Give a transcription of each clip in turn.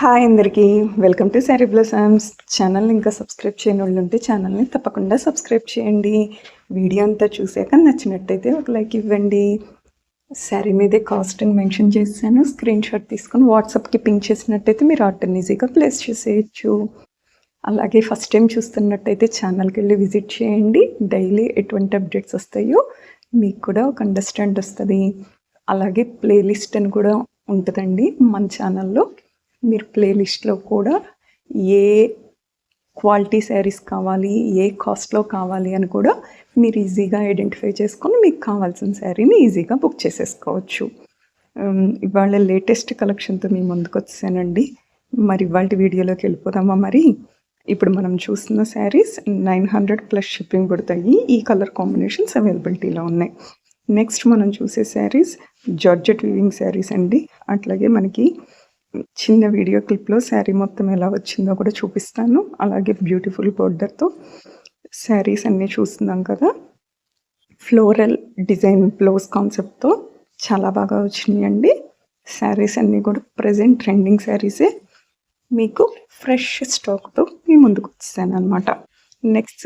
Hi అందరికీ welcome to sari బ్లసమ్స్ ఛానల్ని ఇంకా సబ్స్క్రైబ్ చేయని వాళ్ళు ఉంటే ఛానల్ని తప్పకుండా సబ్స్క్రైబ్ చేయండి. వీడియో అంతా చూసాక నచ్చినట్టయితే ఒక లైక్ ఇవ్వండి. శారీ మీదే కాస్ట్ అని మెన్షన్ చేశాను. స్క్రీన్ షాట్ తీసుకొని వాట్సాప్కి పింక్ చేసినట్టయితే మీరు ఆర్డర్ని ఈజీగా ప్లేస్ చేసేయచ్చు. అలాగే ఫస్ట్ టైం చూస్తున్నట్టయితే ఛానల్కి వెళ్ళి విజిట్ చేయండి. డైలీ ఎటువంటి అప్డేట్స్ వస్తాయో మీకు కూడా ఒక అండర్స్టాండ్ వస్తుంది. అలాగే ప్లేలిస్ట్ అని కూడా ఉంటుందండి మన ఛానల్లో. మీరు ప్లేలిస్ట్లో కూడా ఏ క్వాలిటీ శారీస్ కావాలి, ఏ కాస్ట్లో కావాలి అని కూడా మీరు ఈజీగా ఐడెంటిఫై చేసుకొని మీకు కావాల్సిన శారీని ఈజీగా బుక్ చేసేసుకోవచ్చు. ఇవాళ లేటెస్ట్ కలెక్షన్తో మీ ముందుకు వచ్చానండి. మరి ఇవాళ వీడియోలోకి వెళ్ళిపోదామా? మరి ఇప్పుడు మనం చూస్తున్న శారీస్ 900+ షిప్పింగ్ పడతాయి. ఈ కలర్ కాంబినేషన్స్ అవైలబిలిటీలో ఉన్నాయి. నెక్స్ట్ మనం చూసే శారీస్ జార్జెట్ వీవింగ్ శారీస్ అండి. అట్లాగే మనకి చిన్న వీడియో క్లిప్లో శారీ మొత్తం ఎలా వచ్చిందో కూడా చూపిస్తాను. అలాగే బ్యూటిఫుల్ బోర్డర్తో శారీస్ అన్నీ చూస్తున్నాం కదా. ఫ్లోరల్ డిజైన్ బ్లౌజ్ కాన్సెప్ట్తో చాలా బాగా వచ్చినాయండి. శారీస్ అన్నీ కూడా ప్రజెంట్ ట్రెండింగ్ శారీసే. మీకు ఫ్రెష్ స్టాక్తో మీ ముందుకు వచ్చాను అనమాట. నెక్స్ట్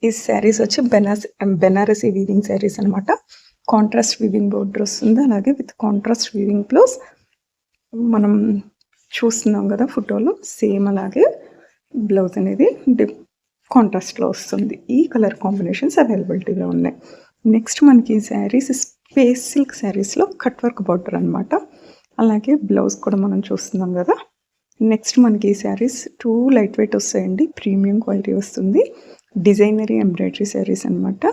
ఈ శారీస్ వచ్చి బెనారసీ వీవింగ్ శారీస్ అనమాట. కాంట్రాస్ట్ వీవింగ్ బోర్డర్ వస్తుంది. అలాగే విత్ కాంట్రాస్ట్ వీవింగ్ బ్లౌజ్ మనం చూస్తున్నాం కదా ఫోటోలో, సేమ్ అలాగే బ్లౌజ్ అనేది కాంట్రాస్ట్లో వస్తుంది. ఈ కలర్ కాంబినేషన్స్ అవైలబిలిటీలో ఉన్నాయి. నెక్స్ట్ మనకి శారీస్ స్పేస్ సిల్క్ శారీస్లో కట్ వర్క్ బార్డర్ అనమాట. అలాగే బ్లౌజ్ కూడా మనం చూస్తున్నాం కదా. నెక్స్ట్ మనకి ఈ శారీస్ 2 లైట్ వెయిట్ వస్తాయండి. ప్రీమియం క్వాలిటీ వస్తుంది. డిజైనరీ ఎంబ్రాయిడరీ శారీస్ అనమాట.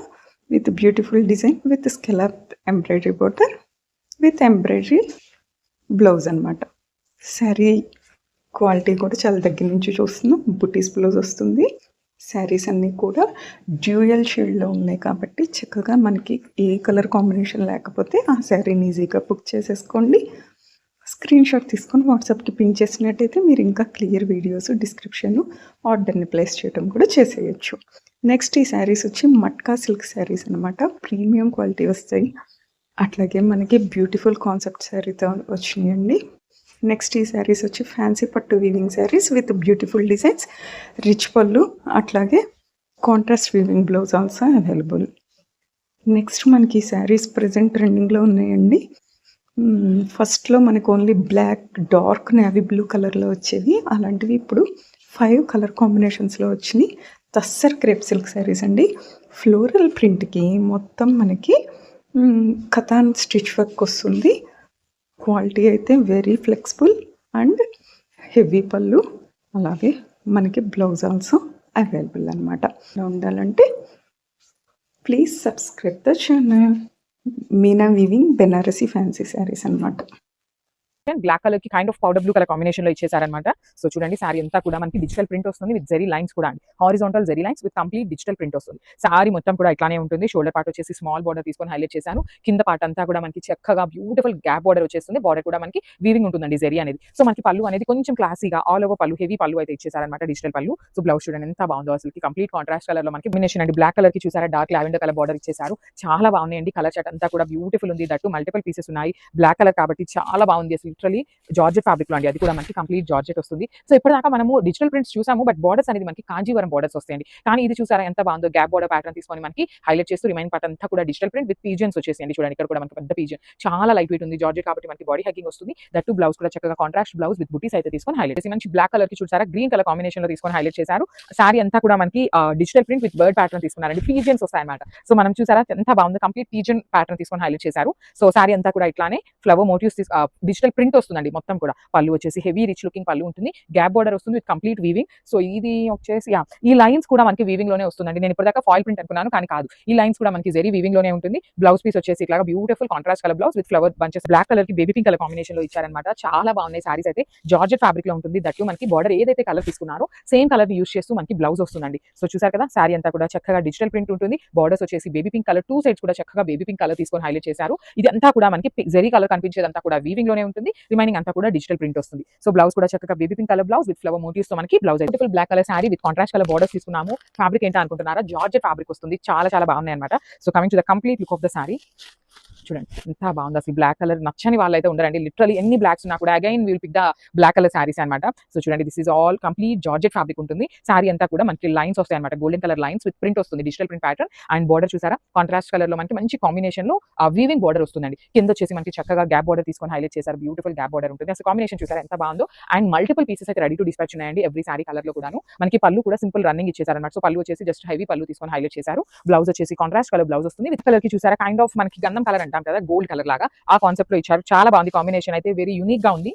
With beautiful design with scallop embroidery border with embroidery blouse అనమాట. శారీ క్వాలిటీ కూడా చాలా దగ్గర నుంచి చూస్తున్నాం. బుటీస్ బ్లౌజ్ వస్తుంది. శారీస్ అన్నీ కూడా డ్యూయల్ షేడ్లో ఉన్నాయి కాబట్టి చక్కగా మనకి ఏ కలర్ కాంబినేషన్ లేకపోతే ఆ శారీని ఈజీగా బుక్ చేసేసుకోండి. స్క్రీన్ షాట్ తీసుకొని వాట్సాప్కి పింక్ చేసినట్టయితే మీరు ఇంకా క్లియర్ వీడియోస్, డిస్క్రిప్షన్, ఆర్డర్ని ప్లేస్ చేయడం కూడా చేసేయచ్చు. నెక్స్ట్ ఈ శారీస్ వచ్చి మట్కా సిల్క్ శారీస్ అనమాట. ప్రీమియం క్వాలిటీ వస్తాయి. అట్లాగే మనకి బ్యూటిఫుల్ కాన్సెప్ట్ శారీతో వచ్చినాయండి. నెక్స్ట్ ఈ శారీస్ వచ్చి ఫ్యాన్సీ పట్టు weaving saris with beautiful designs, rich పళ్ళు, అట్లాగే contrast weaving blouse also available. Next మనకి ఈ శారీస్ ప్రజెంట్ ట్రెండింగ్లో ఉన్నాయండి. ఫస్ట్లో మనకు only black, dark navy blue కలర్లో వచ్చేవి. అలాంటివి ఇప్పుడు 5 కలర్ కాంబినేషన్స్లో వచ్చినాయి. తస్సర్ క్రేప్ సిల్క్ శారీస్ అండి. ఫ్లోరల్ ప్రింట్కి మొత్తం మనకి కథాన్ స్టిచ్ వర్క్ వస్తుంది. క్వాలిటీ అయితే వెరీ ఫ్లెక్సిబుల్ అండ్ హెవీ పళ్ళు, అలాగే మనకి బ్లౌజ్ ఆల్సో అవైలబుల్ అనమాట. ఉండాలంటే please subscribe the channel. Meena weaving Banarasi fancy saris అనమాట. బ్లాక్ కలర్ కి kind of powder blue colour combination లో ఇచ్చేసారనమాట. సో చూడండి సారీ అంతా కూడా మనకి డిజిటల్ ప్రింట్ వస్తుంది విత్ జెరీ లైన్స్ కూడా అండి. Horizontal zari lines with complete digital print వస్తుంది. సారీ మొత్తం కూడా ఇట్లానే ఉంటుంది. షోల్డర్ పార్ట్ వచ్చేసి స్మాల్ బార్డర్ తీసుకొని హైలైట్ చేశాను. కింద పార్ట్ అంతా కూడా మనకి చక్కగా బ్యూటిఫుల్ గ్యాప్ బార్డర్ వచ్చేస్తుంది. బార్డర్ కూడా మనకి వీవింగ్ ఉంటుందండి జెరీ అనేది. సో మనకి పళ్ళు అనేది కొంచెం క్లాసీగా ఆల్ ఓవర్ పళ్ళు, హెవీ పళ్ళు అయితే ఇచ్చేసారనమాట, డిజిటల్ పళ్ళు. సో బ్లౌజ్ చూడండి ఎంత బాగుందో అసలు. కంప్లీట్ కాంట్రాస్ట్ కలర్ లో మనకి కాంబినేషన్ అండి. బ్లాక్ కలర్ కి చూసారా డార్క్ లావెండర్ కలర్ బార్డర్ ఇచ్చేసారు. చాలా బాగున్నాయండి. కలర్ చార్ట్ అంతా కూడా బ్యూటిఫుల్ ఉంది. దట్టు మల్టిపుల్ పీసెస్ ఉన్నాయి. బ్లాక్ కలర్ కాబట్టి చాలా బాగుంది అసలు. లిటరలీ జార్జెట్ ఫ్యాబ్రిక్ లో అండి. అది కూడా మనకి కంప్లీట్ జార్జెట్ వస్తుంది. సో ఇప్పటిదాకా మనము డిజిటల్ ప్రింట్స్ చూసాము, బట్ బార్డర్స్ అనేది మనకి కాంజీవరం బార్డర్స్ వస్తాయండి. కానీ ఇది చూసారా ఎంత బాగుందో. గ్యాప్ బార్డర్ ప్యాటర్న్ తీసుకొని మనకి హైలైట్ చేస్తూ రిమైనింగ్ పార్ట్ అంతా కూడా డిజిటల్ ప్రింట్ విత్ పీజన్స్ వచ్చేసింది. చూడండి ఇక్కడ కూడా మనకి పెద్ద పీజన్, చాలా లైట్ వెయిట్ ఉంది. జార్జెట్ కాబట్టి మనకి బాడీ హగ్గింగ్ వస్తుంది. దట్టు బ్లౌజ్ కూడా చక్కగా కాంట్రాస్ట్ బ్లౌజ్ విత్ బుటీస్ అయితే తీసుకొని హైలైట్ చేసి మంచి బ్లాక్ కలర్ కి చూసారా గ్రీన్ కలర్ కాంబినేషన్ లో తీసుకొని హైలైట్ చేశారు. సారీ అంతా కూడా మనకి digital print with bird pattern తీసుకున్నారండి. పీజన్స్ వస్తాయి అనమాట. సో మనం చూసారా ఎంత బాగుందో. కంప్లీట్ పీజన్ ప్యాటర్న్ తీసుకొని హైలైట్ చేశారు. సో సారీ అంతా కూడా ఇట్లానే ఫ్లవర్ మోటివ్స్ డిజిటల్ ప్రింట్ వస్తుందండి మొత్తం కూడా. పళ్ళు వచ్చేసి హెవీ రిచ్ లుకింగ్ పళ్ళు ఉంటుంది. గ్యాప్ బార్డర్ వస్తుంది విత్ కంప్లీట్ వీవింగ్. సో ఇది వచ్చేసి ఈ లైన్స్ కూడా మనకి వీవింగ్ లోనే వస్తుందండి. నేను ఇప్పటిదాకా ఫాయిల్ ప్రింట్ అనుకున్నాను, కానీ కాదు. ఈ లైన్స్ కూడా మనకి జెరీ వీవింగ్ లోనే ఉంటుంది. బ్లౌజ్ పీస్ వచ్చేసి ఇట్లా beautiful contrast colour blouse with flower bunches. Black colour కి బేబీ పింక్ కలర్ కాంబినేషన్ లో ఇచ్చారనమాట. చాలా బాగున్నాయి సారీస్ అయితే. జార్జెట్ ఫ్యాబ్రిక్ లో ఉంటుంది. దట్టు మనకి బార్డర్ ఏదైతే కలర్ తీసుకున్నారో సేమ్ కలర్ యూస్ చేస్తూ మనకి బ్లౌజ్ వస్తుందండి. సో చూసారు కదా సారీ అంతా కూడా చక్కగా డిజిటల్ ప్రింట్ ఉంటుంది. బార్డర్స్ వచ్చేసి బేబీ పింక్ కలర్, 2 సైడ్స్ కూడా చక్కగా బేబీ పింక్ కలర్ తీసుకొని హైలైట్ చేశారు. ఇది అంతా కూడా మనకి జెరీ కలర్ కనిపించేదంతా కూడా వీవింగ్ లోనే ఉంటుంది. రిమైనింగ్ అంతా కూడా డిజిటల్ ప్రింట్ వస్తుంది. సో బ్లౌజ్ కూడా చక్కగా baby pink colour blouse with flower motifs తో మనకి blouse. Beautiful black colour sari with contrast colour borders తీసుకున్నాము. ఫ్యాబ్రిక్ ఏంటో అనుకుంటున్నారా? జార్జెట్ ఫ్యాబ్రిక్ వస్తుంది. చాలా చాలా బాగున్నాయి అనమాట. So coming to the complete look of the sari చూడండి ఎంత బాగుంది అసలు. బ్లాక్ కలర్ నచ్చని వాళ్ళైతే ఉండరండి. లిటరలీ ఎన్ని బ్లాక్స్ ఉన్నా కూడా again will pick the black colour saris అనమాట. సో చూడండి this is all complete georgette fabric ఉంటుంది. శారీ అంతా కూడా మనకి లైన్స్ వస్తాయి అనమాట. Golden colour lines with print వస్తుంది, digital print pattern. And border చూసారా కాంట్రాస్ట్ కలర్ లో మనకి మంచి కాంబినేషన్ లో వీవింగ్ బార్డర్ వస్తుందండి. కింద వచ్చేసి మనకి చక్కగా గ్యాప్ బార్డర్ తీసుకొని హైలైట్ చేశారు. బ్యూటిఫుల్ గ్యాప్ బార్డర్ ఉంటుంది. అసలు కాంబినేషన్ చూసారా ఎంత బాగుందో. అండ్ మల్టిపుల్ పీసెస్ అయితే రెడీ టు డిస్పాచ్ ఉన్నాయండి ఎవ్రీ శారీ కలర్ లో కూడాను. మనకి పళ్ళు కూడా సింపుల్ రన్నింగ్ ఇచ్చేసారు అనమాట. సో పళ్ళు వచ్చేసి జస్ట్ హెవీ పళ్ళు తీసుకొని హైలైట్ చేశారు. బ్లౌజ్ వచ్చేసి కాంట్రాస్ట్ కలర్ బ్లౌజ్ వస్తుంది. విత్ కలర్ కి చూసారా కైండ్ ఆఫ్ మనకి గంధం కలర్ అంటాం కదా, గోల్డ్ కలర్ లాగా ఆ కాన్సెప్ట్ లో ఇచ్చారు. చాలా బాగుంది. కాంబినేషన్ అయితే వెరీ యూనిక్ గా ఉంది.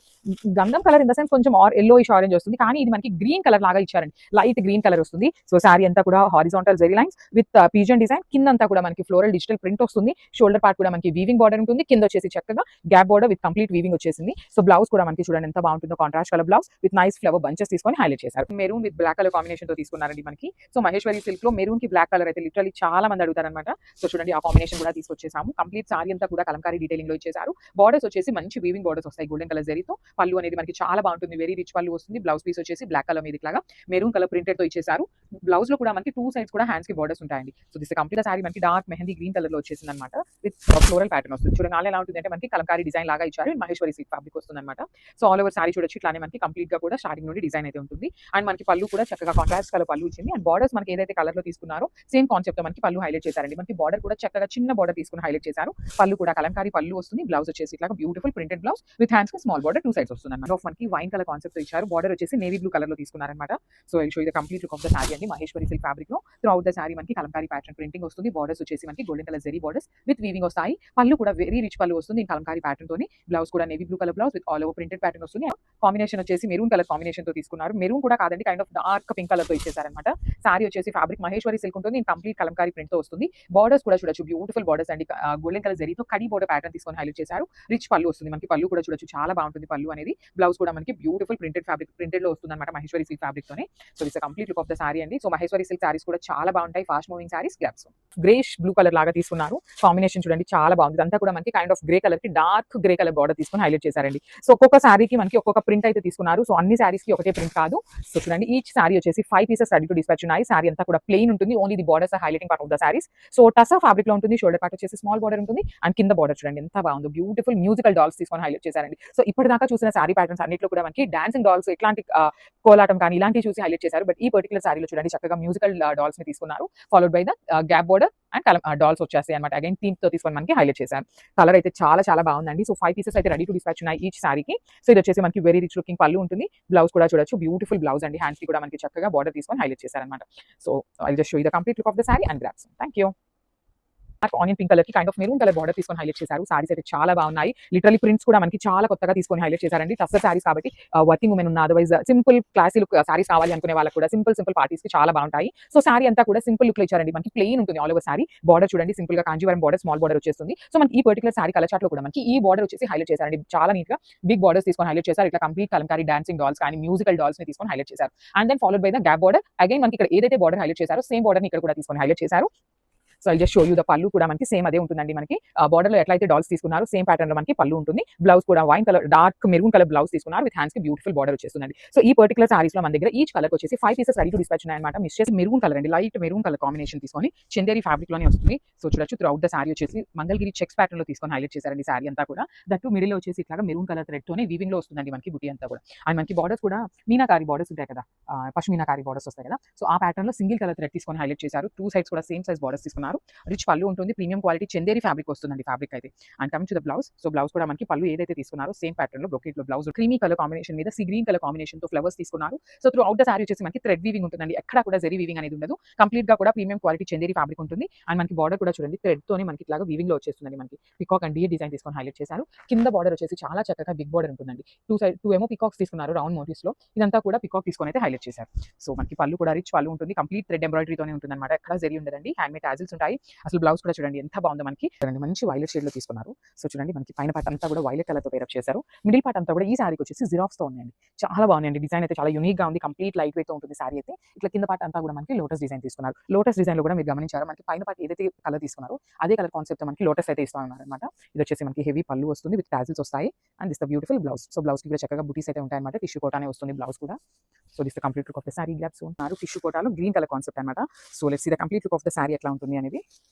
గంధం కలర్ ఇన్ ద సెన్స్ కొంచెం ఎల్లోయిష్ ఆరెంజ్ వస్తుంది, కానీ ఇది మనకి గ్రీన్ కలర్ లాగా ఇచ్చారండి. లైట్ గ్రీన్ కలర్ వస్తుంది. సో శారీ అంతా కూడా horizontal zari lines with pigeon design. కింద అంతా కూడా మనకి ఫ్లోరల్ డిజిటల్ ప్రింట్ వస్తుంది. షోల్డర్ పార్ట్ కూడా మనకి వీవింగ్ బార్డర్ ఉంటుంది. కింద వచ్చేసి చక్కగా gap border with complete weaving వచ్చేసింది. సో బ్లౌజ్ కూడా మనకి చూడండి ఎంత బాగుంటుందో. Contrast colour blouse with nice flower bunches తీసుకొని హైలైట్ చేశారు. Maroon with black colour combination తో తీసుకున్నారండి మనకి. సో మహేశ్వరి సిల్క్ లో మెరూన్ కి బ్లాక్ కలర్ అయితే లిటరలీ చాలా మంది అడుగుతారనమాట. సో చూడండి ఆ కాంబినేషన్ కూడా తీసుకొచ్చేసాము. కంప్లీట్ సారీ అంతా కూడా కలంకారీ డీటెయిలింగ్ లో ఇచ్చేసారు. బార్డర్స్ వచ్చేసి మంచి వీవింగ్ బార్డర్స్ వస్తాయి గోల్డెన్ కలర్ జరీతో. పళ్ళు అనేది మనకి చాలా బాగుంటుంది. వెరీ రిచ్ పళ్ళు వస్తుంది. బ్లౌజ్ పీస్ వచ్చేసి బ్లాక్ కలర్ మీద ఇట్లాగా మెరూన్ కలర్ ప్రింటెడ్ తో ఇచ్చేసారు. బ్లౌజ్ లో కూడా మనకి టూ సైడ్స్ కూడా హ్యాండ్స్ కి బార్డర్స్ ఉంటాయండి. సో దిస్ కంప్లీట్ సారీ మనకి డార్క్ మెహందీ గ్రీన్ కలర్ లో వచ్చేసింది అనమాట. విత్ ఫ్లోరల్ ప్యాటర్న్ వస్తుంది. చూడండి ఆల్ ఎలా ఉంటుంది అంటే మనకి కలంకారీ డిజైన్ లాగా ఇచ్చారు. మహేశ్వరి సిల్క్ ఫ్యాబ్రిక్ వస్తుంది అనమాట. సో ఆల్ ఓవర్ సారీ చూడొచ్చు ఇట్లానే మనకి కంప్లీట్ గా కూడా స్టార్టింగ్ నుండి డిజైన్ అయితే ఉంటుంది. అండ్ మనకి పళ్ళు కూడా చక్కగా కాంట్రాస్ట్ కలర్ పళ్ళు ఇచ్చింది. అండ్ బార్డర్స్ మనకి ఏదైతే కలర్ లో తీసుకున్నారో సేమ్ కాన్సెప్ట్ తో మనకి పళ్ళు హైలైట్ చేశారండి. మనకి బార్డర్ కూడా చక్కగా చిన్న బార్డర్ తీసుకుని హైలైట్ చేశారు. పళ్ళు కూడా కలంకారీ పళ్ళు వస్తుంది. బ్లౌజ్ వచ్చేసి ఇట్లా beautiful printed blouse with hands కి స్మాల్ బార్డర్ టూ సైడ్స్ వస్తుంది అనమాట. మనకి వైన్ కలర్ కాన్సెప్ట్ ఇచ్చారు. బార్డర్ వచ్చేసి నేవీ బ్లూ కలర్ లో తీసుకున్నారనమాట. So I show you the complete look of the sari అండి. మహేశ్వరి సిల్క్ ఫ్యాబ్రిక్ లో త్రూ అవుట్ ద సారీ మనకి కలంకారీ ప్యాటర్న్ ప్రింటింగ్ వస్తుంది. బార్డర్స్ వచ్చేసి మనకి golden colour zari borders with weaving వస్తాయి. పళ్ళు కూడా వెరీ రిచ్ పళ్ళు వస్తుంది కలంకారీ ప్యాటర్న్ తోని. బ్లౌజ్ కూడా navy blue colour blouse with all over printed pattern వస్తుంది. కాంబినేషన్ వచ్చేసి మెరూన్ కలర్ కాంబినేషన్ తో తీసుకున్నారు. మెరూన్ కూడా కాదండి, kind of dark pink colour తో ఇచ్చేసారనమాట. సారీ వచ్చేసి ఫ్యాబ్రిక్ మహేశ్వరి సిల్క్ ఉంటుంది. కంప్లీట్ కలంకారీ ప్రింట్ తో వస్తుంది. బార్డర్స్ కూడా చూడొచ్చు బ్యూటిఫుల్ బార్డర్స్ అండి. గోల్డెన్ కలర్ జరీతో కడి బోర్డర్ ప్యాటర్న్ తీసుకొని హైలైట్ చేశారు. రిచ్ పళ్ళు వస్తుంది మనకి. పళ్ళు కూడా చూడొచ్చు చాలా బాగుంటుంది పళ్ళు అనేది. బ్లౌజ్ కూడా మనకి బ్యూటిఫుల్ ప్రింటెడ్ ఫ్యాబ్రిక్ ప్రింటెడ్ లో వస్తుంది అనమాట మహేశ్వరి సిల్క్ ఫ్యాబ్రిక్ తోనే. So it's complete look of the sari అండి. సో మహేశ్వరి సిల్క్ సారీస్ కూడా చాలా బాగుంటాయి. Fast moving saris gaps greyish blue colour లాగా తీసుకున్నారు. కాంబినేషన్ చూడండి చాలా బాగుంది. అంతా కూడా మనకి కైండ్ ఆఫ్ గ్రే కలర్ కి డార్క్ గ్రే కలర్ బార్డర్ తీసుకొని హైలైట్ చేశారండి. సో ఒక్కొక్క సారీకి మనకి ఒక్కొక్క ప్రింట్ అయితే తీసుకున్నారు. సో అన్ని సారీస్ కి ఒకటే ప్రింట్ కాదు. సో చూడండి ఈచ్ సారీ వచ్చేసి 5 పీసెస్ రెడీ టు డిస్పాచ్ ఉన్నాయి. సారీ అంతా కూడా ప్లెయిన్ ఉంటుంది. Only the borders are highlighting part of the saris. So tussar fabric లో ఉంటుంది. షోల్డర్ పార్ట్ వచ్చేసి స్మాల్ బార్డర్ ఉంటుంది. అండ్ కింద బార్డర్ చూడండి ఎంత బాగుందో. బ్యూటిఫుల్ మ్యూజికల్ డాల్స్ తీసుకొని హైలైట్ చేశారండి. సో ఇప్పటిదాకా చూసిన సారీ ప్యాటర్న్స్ అన్నిట్లో కూడా మనకి డాన్సింగ్ డాల్స్ ఇట్లాంటి కోలాటం కానీ ఇలాంటివి చూసి హైలైట్ చేశారు. బట్ ఈ పర్టికులర్ సారీలో చూడండి చక్కగా మ్యూజికల్ డాల్స్ ని తీసుకున్నారు. Followed by the gap border and dolls వచ్చేస్తాయి అనమాట. అగైన్ థీమ్ తో తీసుకొని మనకి హైలైట్ చేశారు. కలర్ అయితే చాలా చాలా బాగుందండి. సో 5 పీసెస్ అయితే రెడీ టు డిస్పాచ్ ఉన్నాయి ఈచ్ సారీకి. సో ఇది వచ్చేసి మనకి వెరీ రిచ్ లుకింగ్ పళ్ళు ఉంటుంది. బ్లౌజ్ కూడా చూడొచ్చు బ్యూటిఫుల్ బ్లౌజ్ అండి. హ్యాండ్స్ కి కూడా మనకి చక్కగా బార్డర్ తీసుకొని హైలైట్ చేశారనమాట. So I just show you the complete look of the sari and గ్రాప్స్. Thank you. Onion pink colour కి kind of maroon colour border తీసుకొని హైలైట్ చేశారు. సారీస్ అయితే చాలా బాగున్నాయి. లిటరలీ ప్రింట్స్ కూడా మనకి చాలా కొత్తగా తీసుకొని హైలైట్ చేశారండి. టస్సర్ సారీస్ కాబట్టి వర్కింగ్ ఉమెన్ ఉన్న otherwise simple classy look saris కావాలి అనుకునే వాళ్ళకి కూడా సింపుల్ పార్టీస్ కి చాలా బాగుంటాయి. సో సారీ అంతా కూడా సింపుల్ లుక్ లో ఇచ్చారండి. మనకి ప్లెయిన్ ఉంటుంది ఆల్ ఓవర్ సారీ. బార్డర్ చూడండి సింపుల్ గా కాంజీవరం బార్డర్ స్మాల్ బార్డర్ వచ్చేస్తుంది. సో మనకి ఈ పర్టికులర్ సారీ కలర్ చార్ట్ లో కూడా మనకి ఈ బార్డర్ వచ్చేసి హైలైట్ చేశారండి. చాలా నీట్ గా బిగ్ బార్డర్స్ తీసుకొని హైలైట్ చేశారు. ఇట్లా కంప్లీట్ కలంకారీ డాన్సింగ్ డాల్స్ కానీ మ్యూజికల్ డాల్స్ ని తీసుకొని హైలైట్ చేశారు. And then followed by the gap border. Again మనకి ఇక్కడ ఏదైతే బార్డర్ హైలైట్ చేశారో సేమ్ బార్డర్ ని ఇక్కడ కూడా తీసుకొని హైలైట్ చేశారు. So I just show you the పళ్ళు కూడా మనకి సేమ్ అదే ఉంటుందండి. మనకి బార్డర్ లో ఎట్లయితే డాల్స్ తీసుకున్నారు సేమ్ ప్యాటర్న్ లో మనకి పళ్ళు ఉంటుంది. బ్లౌజ్ కూడా wine colour dark maroon colour blouse తీసుకున్నారు. విత్ హ్యాండ్స్ కి బ్యూటిఫుల్ బార్డర్ వచ్చేస్తుందండి. సో ఈ పర్టికులర్ సారీస్ లో మన దగ్గర ఈచ్ కలర్ వచ్చేసి 5 పీసెస్ రెడీ టు డిస్పాచ్ ఉన్నాయన్నమాట. మిస్ చేసి మెరూన్ కలర్ అండి. లైట్ మెరూన్ కలర్ కాంబినేషన్ తీసుకొని చందేరి ఫ్యాబ్రిక్ లోనే వస్తుంది. సో చూడొచ్చు త్రూ అవుట్ ద సారీ వచ్చేసి మంగళగిరి చెక్స్ ప్యాటర్న్ లో తీసుకొని హైలైట్ చేశారండి. సారీ అంతా కూడా దట్టు మిడిల్ లో వచ్చేసి ఇట్లా మెరూన్ కలర్ థ్రెడ్ తోనే వీవింగ్ లో వస్తుందండి మనకి బుటీ అంతా కూడా. అండ్ మనకి బార్డర్స్ కూడా మీనాకారి బార్డర్స్ ఉంటాయి కదా, పశ్మినాకారి బార్డర్స్ వస్తాయి కదా. సో ఆ ప్యాటర్న్ లో సింగిల్ కలర్ థ్రెడ్ తీసుకొని హైలైట్ చేశారు. టూ సైడ్స్ కూడా సేమ్ సైజ్ బార్డర్స్ తీసుకున్నారు. రిచ్ పళ్ళు ఉంటుంది. ప్రీమియం క్వాలిటీ చందేరి ఫ్యాబ్రిక్ వస్తుందండి ఫ్యాబ్రిక్ అయితే. And coming to the blouse. So blouse కూడా మనకి పళ్ళు ఏదైతే తీసుకున్నారో సేమ్ ప్యాటర్న్ లో బ్రొకెట్ లో బ్లౌజ్ క్రీమీ కలర్ కాంబినేషన్ మీద సీ గ్రీన్ కలర్ కాంబినేషన్ తో ఫ్లవర్స్ తీసుకున్నారు. So through out the sari వచ్చేసి మనకి థ్రెడ్ వీవింగ్ ఉంటుందండి. ఎక్కడ కూడా జరీ వీవింగ్ అనేది ఉండదు. కంప్లీట్ గా కూడా ప్రీమియం క్వాలిటీ చందేరి ఫ్యాబ్రిక్ ఉంటుంది. అండ్ మనకి బార్డర్ కూడా చూడండి థ్రెడ్ తోనే మనకి ఇట్లా వీవింగ్ లో వచ్చేస్తుందండి. మనకి పికాక్ అండ్ డియర్ డిజైన్ తీసుకొని హైలైట్ చేశారు. కింద బార్డర్ వచ్చేసి చాలా చక్కగా బిగ్ బార్డర్ ఉంటుందండి. టూ ఏమో పికాక్స్ తీసుకున్నారు రౌండ్ మోటివ్స్ లో. ఇదంతా కూడా పికాక్ తీసుకొని అయితే హైలైట్ చేశారు. సో మనకి పళ్ళు కూడా రిచ్ పళ్ళు ఉంటుంది. కంప్లీట్ థ్రెడ్ ఎంబ్రాయిడరీ తోనే ఉంటుంది అనమాట. ఎక్కడ జరీ ఉండదండి. హ్యాండ్ మేడ్ టాజిల్స్ ఉంటాయి. అసలు బ్లౌజ్ కూడా చూడండి ఎంత బాగుందో మనకి. మంచి వైలెట్ షేడ్ లో తీసుకున్నారు. సో చూడండి మనకి పైన పార్ట్ అంతా కూడా వైలెట్ కలర్ తో పేరప్ చేశారు. మిడిల్ పార్ట్ అంతా కూడా ఈ సారీకి వచ్చేసి జిరాక్స్ తో ఉన్నాయండి. చాలా బాగున్నాయండి. డిజైన్ అయితే చాలా యూనిక్ గా ఉంది. కంప్లీట్ లైట్ వెయిట్ తో ఉంటుంది సారీ అయితే. ఇట్లా కింద పార్ట్ అంతా కూడా మనకి లోటస్ డిజైన్ తీసుకున్నారు. లోటస్ డిజైన్ లో కూడా మీరు గమనించారు మనకి పైన పార్ట్ ఏదైతే కలర్ తీసుకున్నారో అదే కలర్ కాన్సెప్ట్ మనకి లోటస్ అయితే ఇస్తా ఉన్నారు అనమాట. ఇది వచ్చేసి మనకి హెవీ పళ్ళు వస్తుంది విత్ టాజిల్స్ వస్తాయి. And this the beautiful blouse. So blouse కి కూడా చక్కగా బుటీస్ అయితే ఉంటాయి అనమాట. టిష్యూ కోటానే వస్తుంది బ్లౌజ్ కూడా. So this the complete look of the sari గ్యాప్స్ ఉన్నారు టిష్యూ కోటాలో గ్రీన్ కలర్ కాన్సెప్ట్ అనమాట. So let's see the complete look of the sari ఎట్లా ఉంటుంది అనేది.